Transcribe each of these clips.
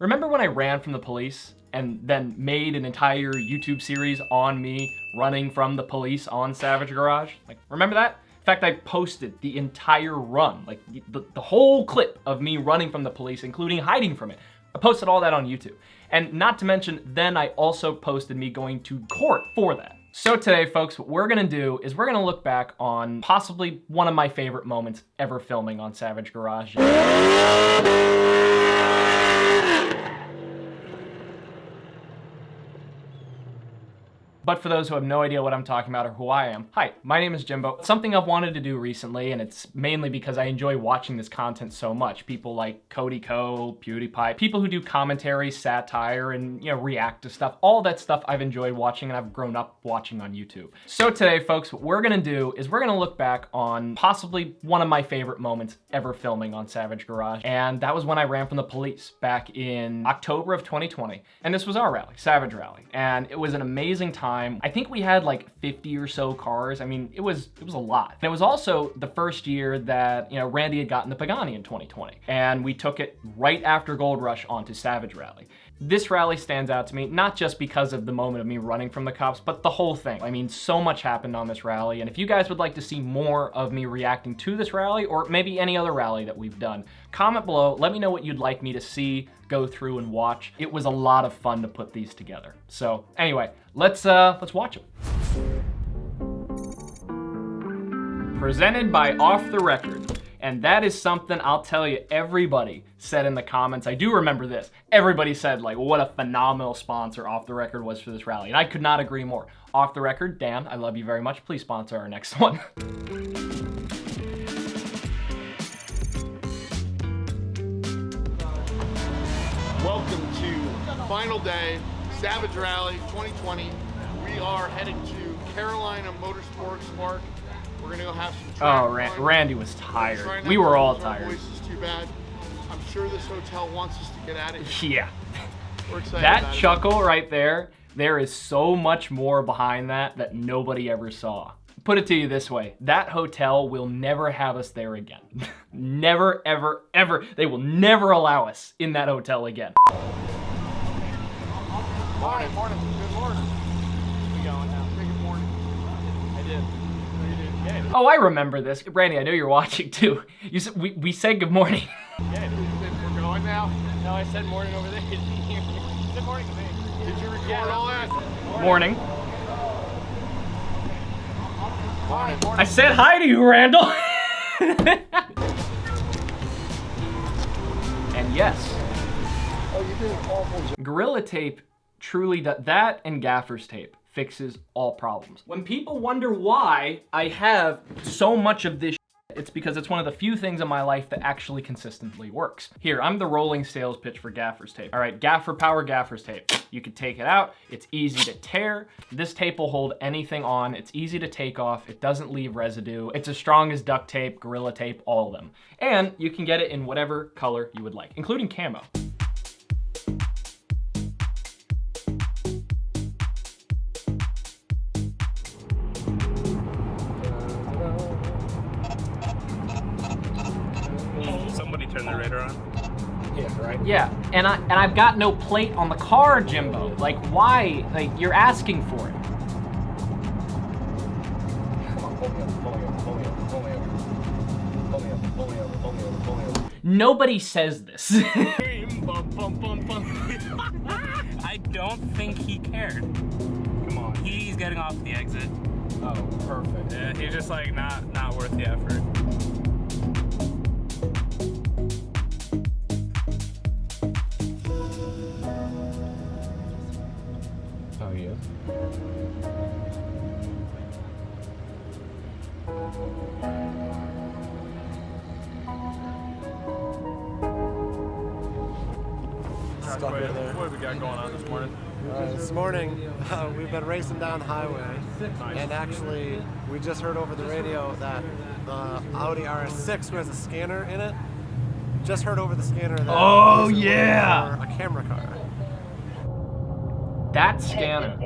Remember when I ran from the police and then made an entire YouTube series on me running from the police on Savage Garage? Like, remember that? In fact, I posted the entire run, like the whole clip of me running from the police, including hiding from it. I posted all that on YouTube. And not to mention, then I also posted me going to court for that. So today, folks, what we're gonna do is we're gonna look back on possibly one of my favorite moments ever filming on Savage Garage. But for those who have no idea what I'm talking about or who I am, hi, my name is Jimbo. Something I've wanted to do recently, and it's mainly because I enjoy watching this content so much. People like Cody Co, PewDiePie, people who do commentary, satire, and react to stuff. All that stuff I've enjoyed watching and I've grown up watching on YouTube. So today, folks, what we're gonna do is we're gonna look back on possibly one of my favorite moments ever filming on Savage Garage. And that was when I ran from the police back in October of 2020. And this was our rally, Savage Rally. And it was an amazing time. I think we had like 50 or so cars. I mean, it was a lot. And it was also the first year that, Randy had gotten the Pagani in 2020. And we took it right after Gold Rush onto Savage Rally. This rally stands out to me, not just because of the moment of me running from the cops, but the whole thing. I mean, so much happened on this rally. And if you guys would like to see more of me reacting to this rally, or maybe any other rally that we've done, comment below. Let me know what you'd like me to see, go through and watch. It was a lot of fun to put these together. So anyway, let's watch them. Presented by Off the Record. And that is something I'll tell you everybody said in the comments. I do remember this. Everybody said like what a phenomenal sponsor Off the Record was for this rally. And I could not agree more. Off the Record, Dan, I love you very much. Please sponsor our next one. Welcome to final day, Savage Rally 2020. We are heading to Carolina Motorsports Park. We're gonna go have some track fun. Randy was tired. We were all tired. Voice is too bad. I'm sure this hotel wants us to get at it. Yeah. We're excited That about chuckle right there, there is so much more behind that nobody ever saw. Put it to you this way, that hotel will never have us there again. Never, ever, ever. They will never allow us in that hotel again. Morning, morning, good morning. We going now? Say good morning. I did. Yeah. Oh, I remember this. Randy, I know you're watching too. You said, we said good morning. Yeah, we're going now. No, I said morning over there. You said morning to me. Did you record all that? Morning. Morning, morning. I said hi to you, Randall. And yes, Gorilla Tape truly does that, and Gaffer's Tape fixes all problems. When people wonder why I have so much of this, it's because it's one of the few things in my life that actually consistently works. Here, I'm the rolling sales pitch for Gaffer's Tape. All right, Power Gaffer's Tape. You can take it out, it's easy to tear. This tape will hold anything on, it's easy to take off, it doesn't leave residue. It's as strong as duct tape, Gorilla Tape, all of them. And you can get it in whatever color you would like, including camo. Somebody turn the radar on. Yeah, right. Yeah, and I've got no plate on the car, Jimbo. Like, why? Like, you're asking for it. Nobody says this. I don't think he cared. Come on. He's getting off the exit. Oh, perfect. Yeah, he's just like not worth the effort. Oh, yeah. Stuck right there. What have we got going on this morning? This morning, we've been racing down the highway, and actually, we just heard over the radio that the Audi RS6, who has a scanner in it, just heard over the scanner that Oh, it was yeah. a camera car. That scanner.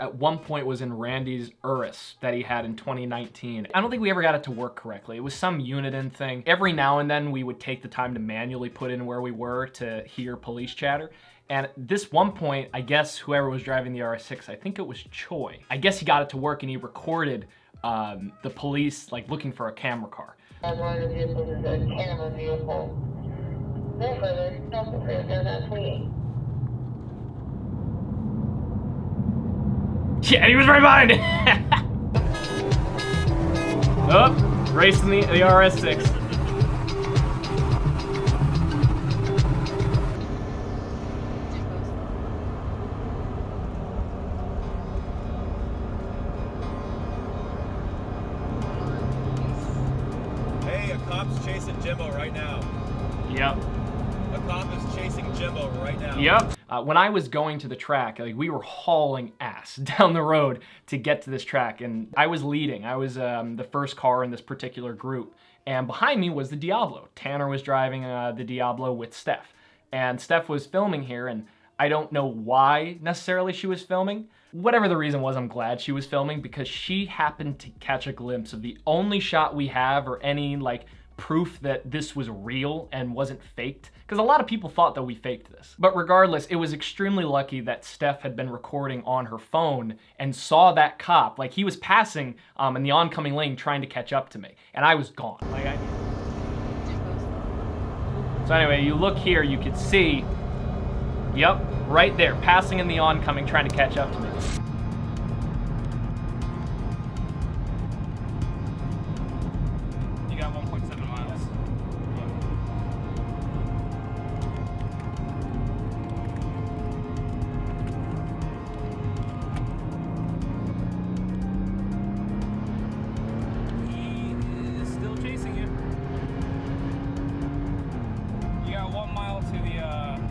at one point was in Randy's Urus that he had in 2019. I don't think we ever got it to work correctly. It was some Uniden thing. Every now and then we would take the time to manually put in where we were to hear police chatter. And at this one point, I guess whoever was driving the RS6, I think it was Choi, I guess he got it to work and he recorded the police like looking for a camera car. One of the vehicles is a camera vehicle. No further, no further, down that 28. Yeah, he was right behind it. Oh, racing the RS6. Hey, a cop's chasing Jimbo right now. Yep. A cop is chasing Jimbo right now. Yep. When I was going to the track, like we were hauling ass down the road to get to this track, and I was leading. I was the first car in this particular group, and behind me was the Diablo. Tanner was driving the Diablo with Steph, and Steph was filming here, and I don't know why necessarily she was filming. Whatever the reason was, I'm glad she was filming because she happened to catch a glimpse of the only shot we have or any like proof that this was real and wasn't faked, because a lot of people thought that we faked this. But regardless, it was extremely lucky that Steph had been recording on her phone and saw that cop, like he was passing in the oncoming lane trying to catch up to me, and I was gone. So anyway, you look here, you could see, yep, right there, passing in the oncoming trying to catch up to me. You got 1.7 miles. He is still chasing you. You got 1 mile to the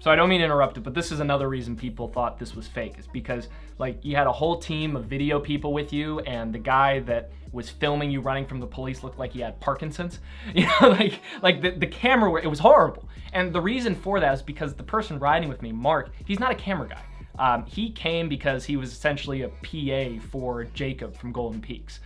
So I don't mean to interrupt it, but this is another reason people thought this was fake, is because like you had a whole team of video people with you, and the guy that was filming you running from the police looked like he had Parkinson's. You know, like the camera, it was horrible. And the reason for that is because the person riding with me, Mark, he's not a camera guy. He came because he was essentially a PA for Jacob from Golden Peaks.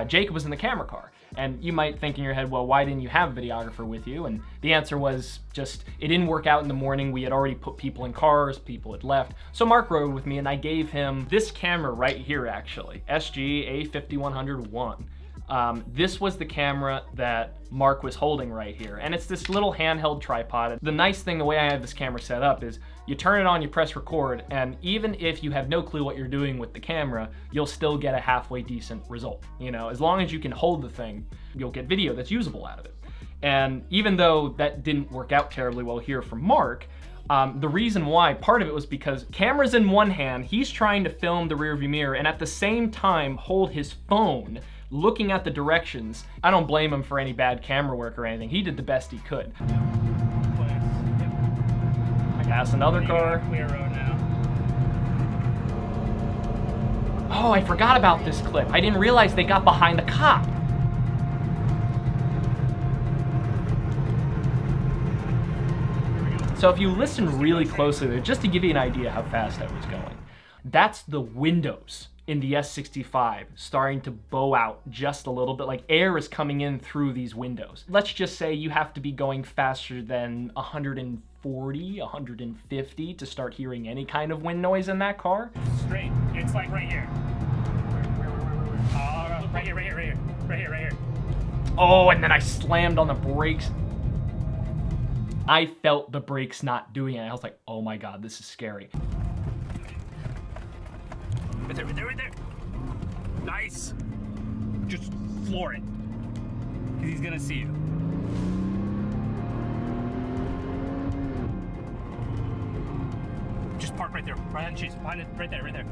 Jacob was in the camera car. And you might think in your head, well, why didn't you have a videographer with you? And the answer was just, it didn't work out in the morning. We had already put people in cars, people had left. So Mark rode with me and I gave him this camera right here, actually, SG A5101. This was the camera that Mark was holding right here. And it's this little handheld tripod. The nice thing, the way I have this camera set up is you turn it on, you press record, and even if you have no clue what you're doing with the camera, you'll still get a halfway decent result. You know, as long as you can hold the thing, you'll get video that's usable out of it. And even though that didn't work out terribly well here for Mark, the reason why, part of it was because camera's in one hand, he's trying to film the rearview mirror and at the same time hold his phone looking at the directions. I don't blame him for any bad camera work or anything. He did the best he could. I gas another car. clear road now. Oh, I forgot about this clip. I didn't realize they got behind the cop. So if you listen really closely there, just to give you an idea how fast I was going, that's the windows in the S65 starting to bow out just a little bit, like air is coming in through these windows. Let's just say you have to be going faster than 140, 150 to start hearing any kind of wind noise in that car. Straight. It's like right here. Right here, right here, right here. Right here, right here. Oh, and then I slammed on the brakes. I felt the brakes not doing it. I was like, oh my God, this is scary. Right there, right there, right there. Nice. Just floor it. Because he's gonna see you. Just park right there. Right on Chase. Behind it. Right there, right there.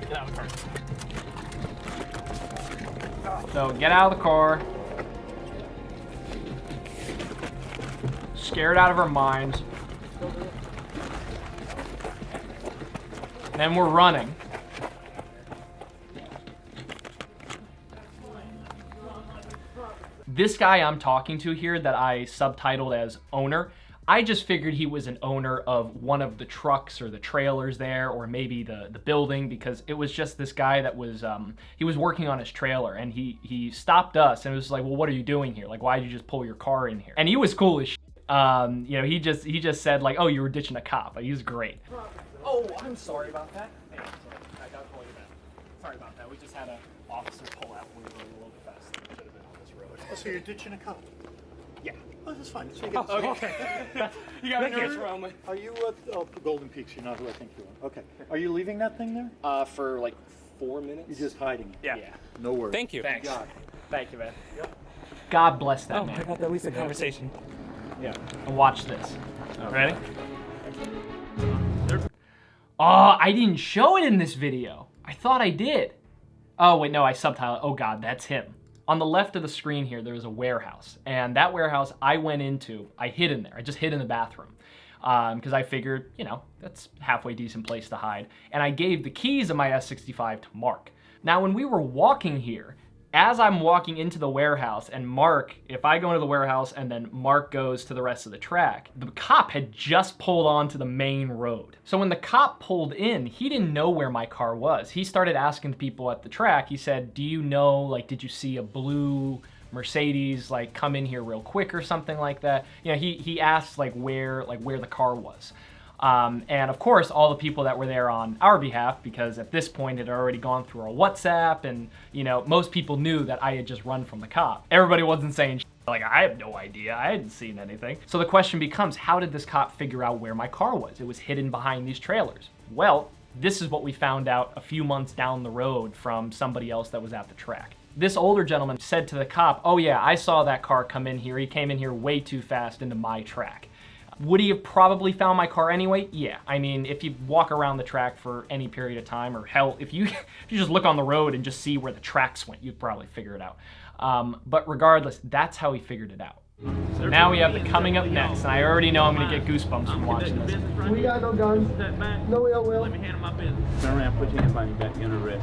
Get out of the car. So get out of the car. Scared out of our minds. Then we're running. This guy I'm talking to here that I subtitled as owner, I just figured he was an owner of one of the trucks or the trailers there, or maybe the building, because it was just this guy that was, he was working on his trailer, and he stopped us and was like, well, what are you doing here? Like, why did you just pull your car in here? And he was cool as shit. You know, he just said like, oh, you were ditching a cop. Like, he was great. Oh, I'm sorry about that. Hey, I'm sorry. I gotta call you back. Sorry about that. We just had an officer pull out. We were going a little bit faster than we should have been on this road. Oh, so you're ditching a cop? Yeah. Oh, that's fine. So you get Okay. You got me nervous for a moment. Are you at Golden Peaks? You're not who I think you are. Okay. Are you leaving that thing there? For like 4 minutes. You're just hiding it? Yeah. No worries. Thank you. Thanks. Got it. Thank you, man. God bless that Oh, man. I got at least a conversation. Yeah. And watch this. Ready? Oh, I didn't show it in this video. I thought I did. Oh, wait, no, I subtitled. Oh, God, that's him. On the left of the screen here, there was a warehouse. And that warehouse I went into, I hid in there. I just hid in the bathroom. Because I figured, you know, that's a halfway decent place to hide. And I gave the keys of my S65 to Mark. Now, when we were walking here, as I'm walking into the warehouse, and Mark, if I go into the warehouse and then Mark goes to the rest of the track, the cop had just pulled onto the main road. So when the cop pulled in, he didn't know where my car was. He started asking the people at the track, he said, do you know, like, did you see a blue Mercedes, like, come in here real quick or something like that? You know, he asked, like, where the car was. And of course, all the people that were there on our behalf, because at this point it had already gone through our WhatsApp, and, you know, most people knew that I had just run from the cop. Everybody wasn't saying shit, like, I have no idea, I hadn't seen anything. So the question becomes, how did this cop figure out where my car was? It was hidden behind these trailers. Well, this is what we found out a few months down the road from somebody else that was at the track. This older gentleman said to the cop, oh yeah, I saw that car come in here. He came in here way too fast into my track. Would he have probably found my car anyway? Yeah. I mean, if you walk around the track for any period of time, or hell, if you just look on the road and just see where the tracks went, you'd probably figure it out. But regardless, that's how he figured it out. So now we have the coming up next, and I already know I'm going to get goosebumps from watching this. We got no guns, no ill will. Let me handle my business. Turn around, put your hand behind your back, you're under arrest.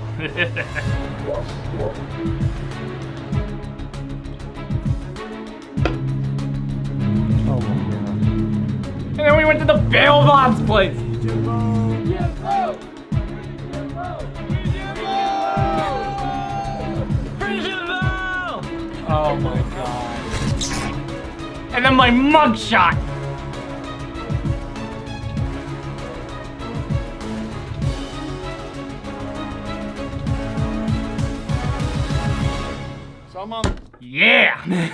And then we went to the bail bonds place. Oh my god. And then my mugshot. So I'm on. Yeah.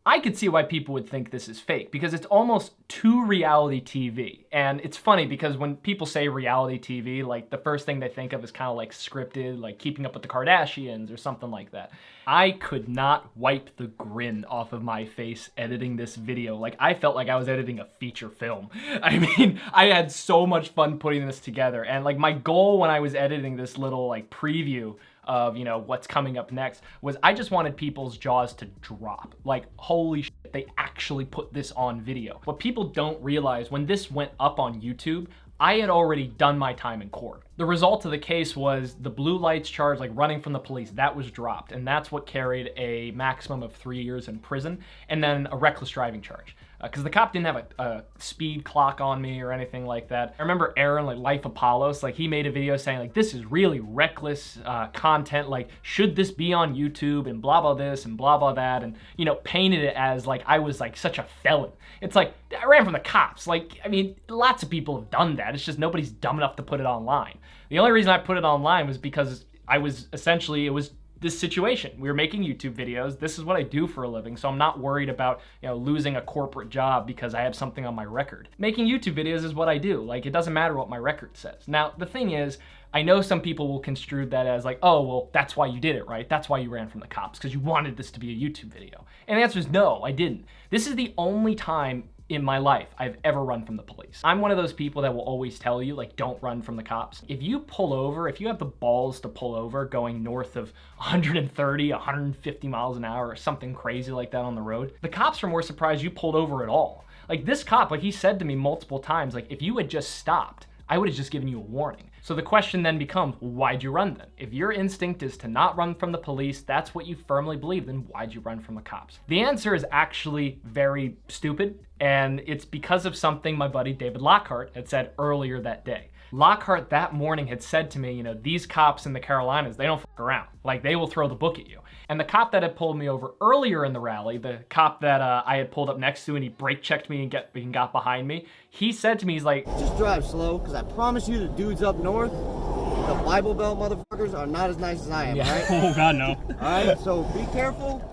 I could see why people would think this is fake, because it's almost too reality TV. And it's funny because when people say reality TV, like, the first thing they think of is kind of like scripted, like Keeping Up with the Kardashians or something like that. I could not wipe the grin off of my face editing this video. Like, I felt like I was editing a feature film. I mean, I had so much fun putting this together. And like, my goal when I was editing this little like preview of, you know, what's coming up next was I just wanted people's jaws to drop. Like, holy shit, they actually put this on video. What people don't realize, when this went up on YouTube, I had already done my time in court. The result of the case was the blue lights charge, like running from the police, that was dropped. And that's what carried a maximum of 3 years in prison, and then a reckless driving charge. Because the cop didn't have a speed clock on me or anything like that. I remember Aaron, like Life Apollos, like he made a video saying like, this is really reckless content, like should this be on YouTube, and blah blah this and blah blah that, and, you know, painted it as like I was like such a felon. It's like, I ran from the cops. Like, I mean, lots of people have done that. It's just nobody's dumb enough to put it online. The only reason I put it online was because I was essentially, it was this situation. We were making YouTube videos. This is what I do for a living, so I'm not worried about, you know, losing a corporate job because I have something on my record. Making YouTube videos is what I do. Like, it doesn't matter what my record says. Now, the thing is, I know some people will construe that as like, oh, well, that's why you did it, right? That's why you ran from the cops, because you wanted this to be a YouTube video. And the answer is no, I didn't. This is the only time in my life I've ever run from the police. I'm one of those people that will always tell you, like, don't run from the cops. If you pull over, if you have the balls to pull over going north of 130, 150 miles an hour or something crazy like that on the road, the cops are more surprised you pulled over at all. Like, this cop, like, he said to me multiple times, like, if you had just stopped, I would have just given you a warning. So the question then becomes, why'd you run then? If your instinct is to not run from the police, that's what you firmly believe, then why'd you run from the cops? The answer is actually very stupid, and it's because of something my buddy David Lockhart had said earlier that day. Lockhart that morning had said to me, you know, these cops in the Carolinas, they don't fuck around. Like, they will throw the book at you. And the cop that had pulled me over earlier in the rally, the cop that I had pulled up next to and he brake checked me and got behind me, he said to me, he's like, Just drive slow, because I promise you the dudes up north, the Bible Belt motherfuckers, are not as nice as I am, alright? Oh, God, no. Alright, so be careful.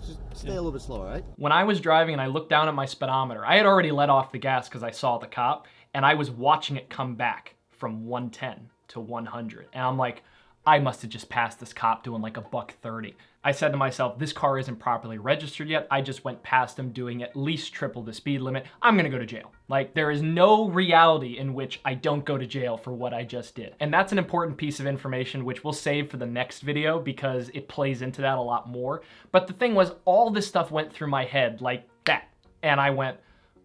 Just stay a little bit slow, alright? when I was driving and I looked down at my speedometer, I had already let off the gas because I saw the cop, and I was watching it come back from 110 to 100. And I'm like, I must have just passed this cop doing like $130. I said to myself, this car isn't properly registered yet. I just went past him doing at least triple the speed limit. I'm gonna go to jail. Like, there is no reality in which I don't go to jail for what I just did. And that's an important piece of information which we'll save for the next video because it plays into that a lot more. But the thing was, all this stuff went through my head like that. And I went,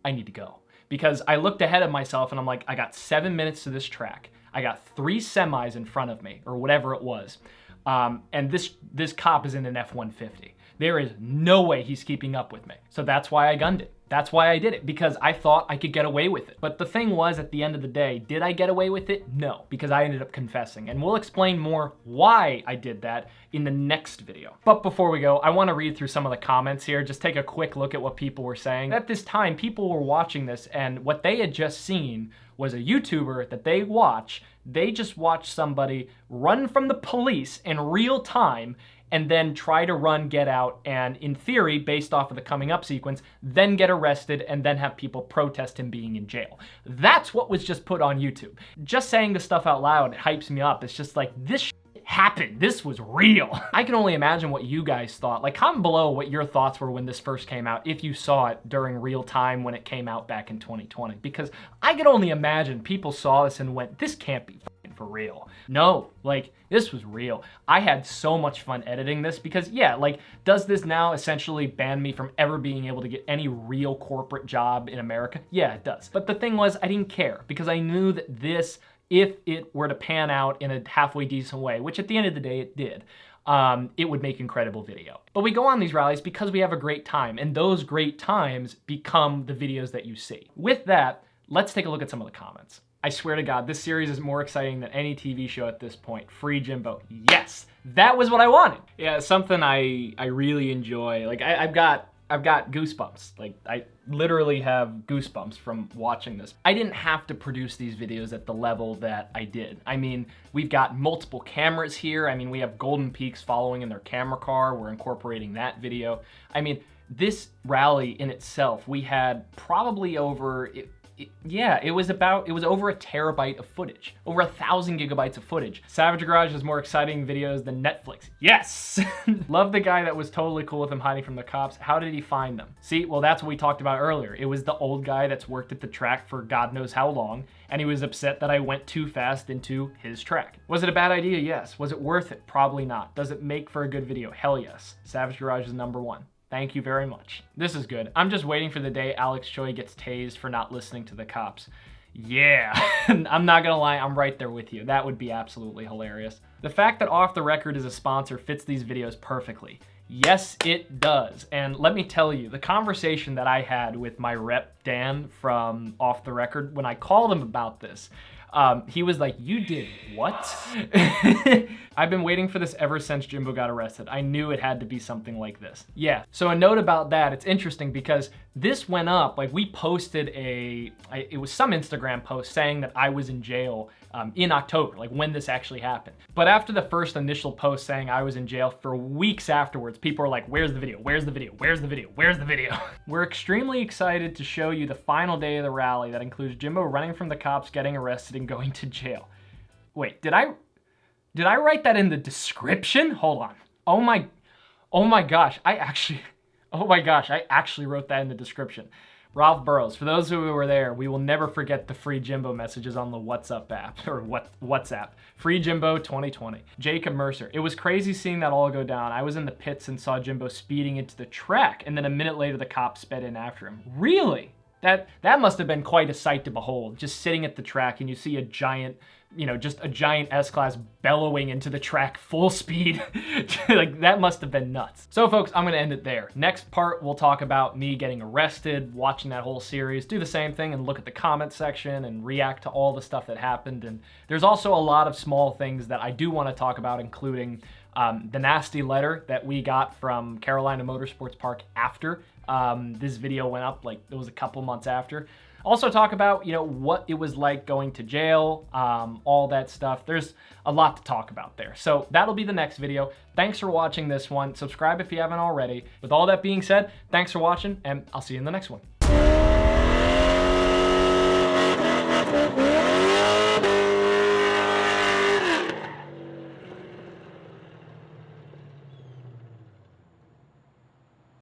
I need to go. Because I looked ahead of myself and I'm like, I got 7 minutes to this track. I got 3 semis in front of me, or whatever it was. And this cop is in an F-150. There is no way he's keeping up with me. So that's why I gunned it. That's why I did it, because I thought I could get away with it. But the thing was, at the end of the day, did I get away with it? No, because I ended up confessing. And we'll explain more why I did that in the next video. But before we go, I want to read through some of the comments here. Just take a quick look at what people were saying. At this time, people were watching this, and what they had just seen was a YouTuber that they watch. They just watched somebody run from the police in real time and then try to run, get out, and in theory, based off of the coming up sequence, then get arrested and then have people protest him being in jail. That's what was just put on YouTube. Just saying this stuff out loud, it hypes me up. It's just like, this happened. This was real. I can only imagine what you guys thought. Like, comment below what your thoughts were when this first came out, if you saw it during real time when it came out back in 2020. Because I can only imagine people saw this and went, this can't be for real. No, like, this was real. I had so much fun editing this because, yeah, like, does this now essentially ban me from ever being able to get any real corporate job in America? Yeah, it does. But the thing was, I didn't care because I knew that this, if it were to pan out in a halfway decent way, which at the end of the day it did, it would make incredible video. But we go on these rallies because we have a great time, and those great times become the videos that you see. With that, let's take a look at some of the comments. I swear to God, this series is more exciting than any TV show at this point. Free Jimbo. Yes, that was what I wanted. Yeah, something I really enjoy. Like, I've got goosebumps. Like, I literally have goosebumps from watching this. I didn't have to produce these videos at the level that I did. I mean, we've got multiple cameras here. I mean, we have Golden Peaks following in their camera car. We're incorporating that video. I mean, this rally in itself, we had probably over... it was over 1 terabyte of footage, over 1,000 gigabytes of footage. Savage Garage has more exciting videos than Netflix. Yes! Love the guy that was totally cool with him hiding from the cops. How did he find them? See, well, that's what we talked about earlier. It was the old guy that's worked at the track for God knows how long, and he was upset that I went too fast into his track. Was it a bad idea? Yes. Was it worth it? Probably not. Does it make for a good video? Hell yes. Savage Garage is #1. Thank you very much. This is good. I'm just waiting for the day Alex Choi gets tased for not listening to the cops. Yeah, I'm not gonna lie, I'm right there with you. That would be absolutely hilarious. The fact that Off the Record is a sponsor fits these videos perfectly. Yes, it does. And let me tell you, the conversation that I had with my rep, Dan, from Off the Record, when I called him about this, he was like, you did what? I've been waiting for this ever since Jimbo got arrested. I knew it had to be something like this. Yeah, so a note about that, it's interesting because this went up, like we posted it was some Instagram post saying that I was in jail in October, like when this actually happened. But after the first initial post saying I was in jail, for weeks afterwards, people were like, where's the video? Where's the video? Where's the video? Where's the video? We're extremely excited to show you the final day of the rally that includes Jimbo running from the cops, getting arrested, and going to jail. Wait, did I write that in the description? Hold on. Oh my gosh, I actually wrote that in the description. Ralph Burrows, for those who were there, we will never forget the free Jimbo messages on the WhatsApp app, or WhatsApp. Free Jimbo 2020. Jacob Mercer, it was crazy seeing that all go down. I was in the pits and saw Jimbo speeding into the track, and then a minute later the cops sped in after him. Really? That must have been quite a sight to behold, just sitting at the track and you see a giant you know, just a giant S-Class bellowing into the track full speed. Like, that must have been nuts. So folks, I'm gonna end it there. Next part, we'll talk about me getting arrested, watching that whole series, do the same thing and look at the comment section and react to all the stuff that happened. And there's also a lot of small things that I do wanna talk about, including the nasty letter that we got from Carolina Motorsports Park after this video went up, like it was a couple months after. Also talk about, you know, what it was like going to jail, all that stuff. There's a lot to talk about there. So that'll be the next video. Thanks for watching this one. Subscribe if you haven't already. With all that being said, thanks for watching, and I'll see you in the next one.